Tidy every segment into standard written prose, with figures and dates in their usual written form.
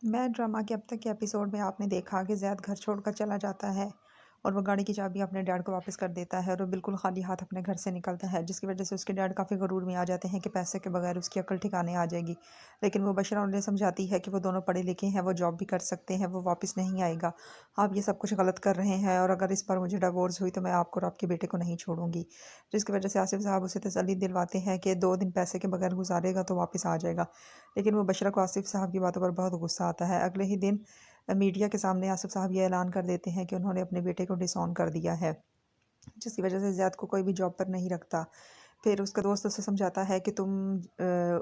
मैं ड्रामा के अब तक के एपिसोड में आपने देखा कि ज़ैद घर छोड़कर चला जाता है और वो गाड़ी की चाबी अपने डैड को वापस कर देता है और वो बिल्कुल खाली हाथ अपने घर से निकलता है, जिसकी वजह से उसके डैड काफ़ी गुरूर में आ जाते हैं कि पैसे के बगैर उसकी अकल ठिकाने आ जाएगी। लेकिन वो बशरा उन्हें समझाती है कि वो दोनों पढ़े लिखे हैं, वो जॉब भी कर सकते हैं, वो वापस नहीं आएगा। आप ये सब कुछ गलत कर रहे हैं और अगर इस बार मुझे डिवोर्स हुई तो मैं आपको और आपके बेटे को नहीं छोड़ूंगी। जिसकी वजह से आसिफ साहब उसे तसल्ली दिलवाते हैं कि 2 दिन पैसे के बगैर गुजारेगा तो वापस आ जाएगा। लेकिन वो बशरा को आसिफ साहब की बातों पर बहुत गुस्सा आता है। अगले ही दिन मीडिया के सामने आसिफ साहब ये ऐलान कर देते हैं कि उन्होंने अपने बेटे को डिसऑन कर दिया है, जिसकी वजह से ज़ैद को कोई भी जॉब पर नहीं रखता। फिर उसका दोस्त उसे समझाता है कि तुम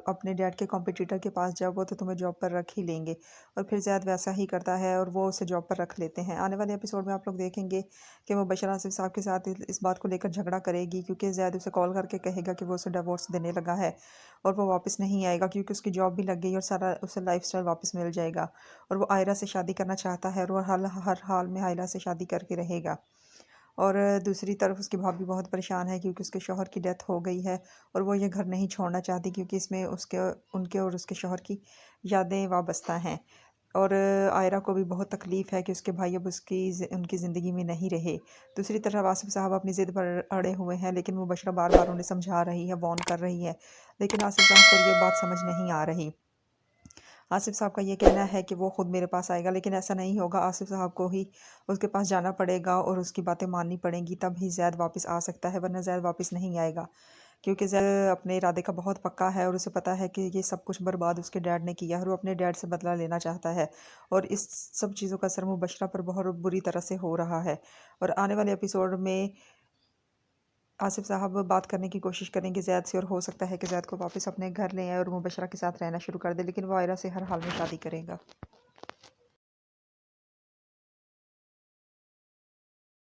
अपने डैड के कॉम्पिटिटर के पास जाओ, वो तो तुम्हें जॉब पर रख ही लेंगे। और फिर ज़ैद वैसा ही करता है और वो उसे जॉब पर रख लेते हैं। आने वाले एपिसोड में आप लोग देखेंगे कि वो बशर आसिफ साहब के साथ इस बात को लेकर झगड़ा करेगी, क्योंकि ज़ैद उसे कॉल करके कहेगा कि वो उसे डिवोर्स देने लगा है और वो वापस नहीं आएगा, क्योंकि उसकी जॉब भी लग गई और सारा उसे लाइफस्टाइल वापस मिल जाएगा। और वो आयरा से शादी करना चाहता है और वो हर हाल में आयरा से शादी करके रहेगा। और दूसरी तरफ उसकी भाभी बहुत परेशान है, क्योंकि उसके शौहर की डेथ हो गई है और वो ये घर नहीं छोड़ना चाहती, क्योंकि इसमें उसके उनके और उसके शौहर की यादें वाबस्ता हैं। और आयरा को भी बहुत तकलीफ़ है कि उसके भाई अब उनकी ज़िंदगी में नहीं रहे। दूसरी तरफ आसिफ साहब अपनी ज़िद पर अड़े हुए हैं, लेकिन वो बशरा बार बार उन्हें समझा रही है, वार्न कर रही है, लेकिन आसिफ साहब को ये बात समझ नहीं आ रही। आसिफ साहब का ये कहना है कि वो खुद मेरे पास आएगा, लेकिन ऐसा नहीं होगा। आसिफ साहब को ही उसके पास जाना पड़ेगा और उसकी बातें माननी पड़ेंगी, तब ही ज़ैद वापस आ सकता है, वरना ज़ैद वापस नहीं आएगा। क्योंकि ज़ैद अपने इरादे का बहुत पक्का है और उसे पता है कि ये सब कुछ बर्बाद उसके डैड ने किया है और वो अपने डैड से बदला लेना चाहता है। और इस सब चीज़ों का असर मुबशरा पर बहुत बुरी तरह से हो रहा है। और आने वाले एपिसोड में आसिफ साहब बात करने की कोशिश करेंगे ज़ैद से, और हो सकता है कि ज़ैद को वापस अपने घर ले आए और मुबशरा के साथ रहना शुरू कर दे, लेकिन वो आयरा से हर हाल में शादी करेगा।